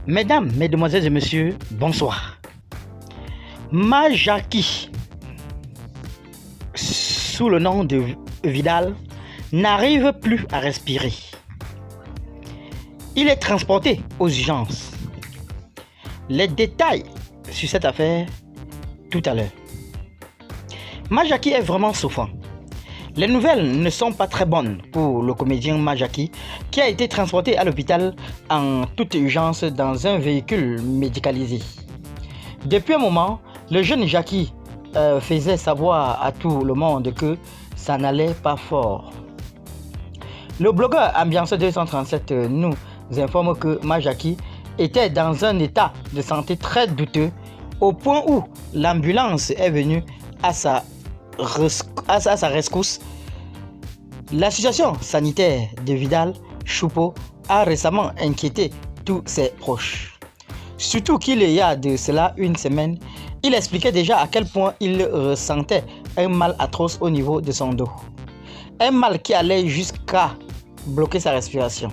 Mesdames, Mesdemoiselles et Messieurs, bonsoir. Majaki, sous le nom de Vidal, n'arrive plus à respirer. Il est transporté aux urgences. Les détails sur cette affaire tout à l'heure. Majaki est vraiment souffrant. Les nouvelles ne sont pas très bonnes pour le comédien Majaki qui a été transporté à l'hôpital en toute urgence dans un véhicule médicalisé. Depuis un moment, le jeune Jackie faisait savoir à tout le monde que ça n'allait pas fort. Le blogueur Ambiance 237 nous informe que Majaki était dans un état de santé très douteux au point où l'ambulance est venue à sa rescousse. La situation sanitaire de Vidal Choupeau a récemment inquiété tous ses proches. Surtout qu'il y a de cela une semaine, il expliquait déjà à quel point il ressentait un mal atroce au niveau de son dos. Un mal qui allait jusqu'à bloquer sa respiration.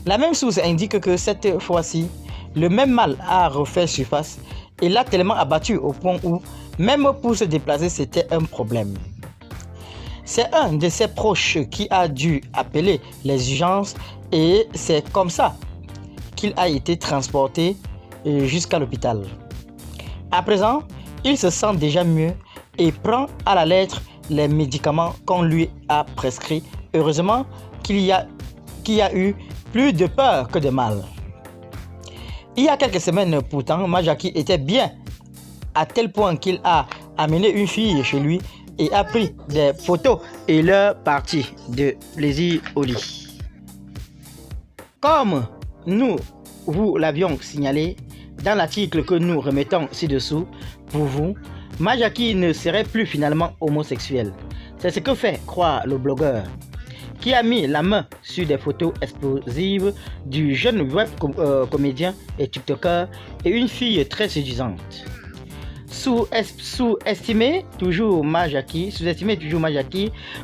La même source indique que cette fois-ci, le même mal a refait surface et l'a tellement abattu au point où, même pour se déplacer, c'était un problème. C'est un de ses proches qui a dû appeler les urgences et c'est comme ça qu'il a été transporté jusqu'à l'hôpital. À présent, il se sent déjà mieux et prend à la lettre les médicaments qu'on lui a prescrits. Heureusement qu'il y a eu plus de peur que de mal. Il y a quelques semaines pourtant, Majaki était bien à tel point qu'il a amené une fille chez lui et a pris des photos et leur partie de plaisir au lit. Comme nous vous l'avions signalé dans l'article que nous remettons ci-dessous pour vous, Majaki ne serait plus finalement homosexuel. C'est ce que fait croire le blogueur, qui a mis la main sur des photos explosives du jeune web comédien et tiktoker et une fille très séduisante. Sous-estimé toujours Majaki,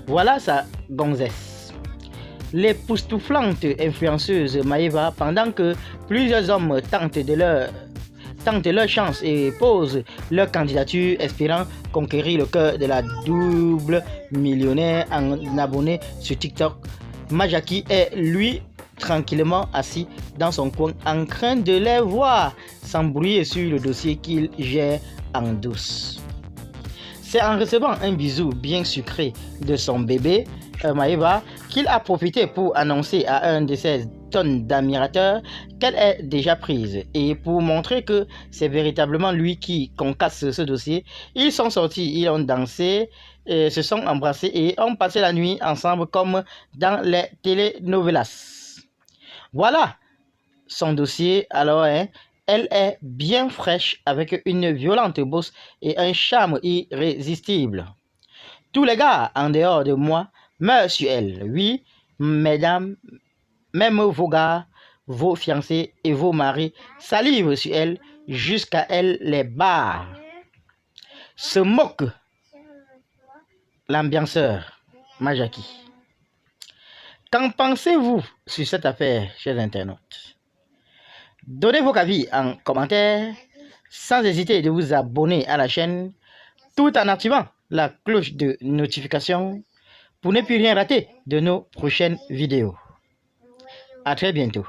voilà sa gonzesse. L'époustouflante influenceuse Maeva, pendant que plusieurs hommes tentent leur chance et posent leur candidature espérant conquérir le cœur de la double millionnaire en abonnés sur TikTok, Majaki est lui tranquillement assis dans son coin en train de les voir s'embrouiller sur le dossier qu'il gère en douce. C'est en recevant un bisou bien sucré de son bébé Maeva qu'il a profité pour annoncer à un de ses tonnes d'admirateurs qu'elle est déjà prise. Et pour montrer que c'est véritablement lui qui concasse ce dossier, ils sont sortis, ils ont dansé, se sont embrassés et ont passé la nuit ensemble comme dans les telenovelas. Voilà son dossier. Alors, elle est bien fraîche avec une violente bosse et un charme irrésistible. Tous les gars en dehors de moi meurent sur elle. Oui, mesdames, même vos gars, vos fiancés et vos maris salivent sur elle jusqu'à elle les barre. Se moque l'ambianceur Majaki. Qu'en pensez-vous sur cette affaire, chers internautes? Donnez vos avis en commentaire, sans hésiter de vous abonner à la chaîne, tout en activant la cloche de notification pour ne plus rien rater de nos prochaines vidéos. À très bientôt.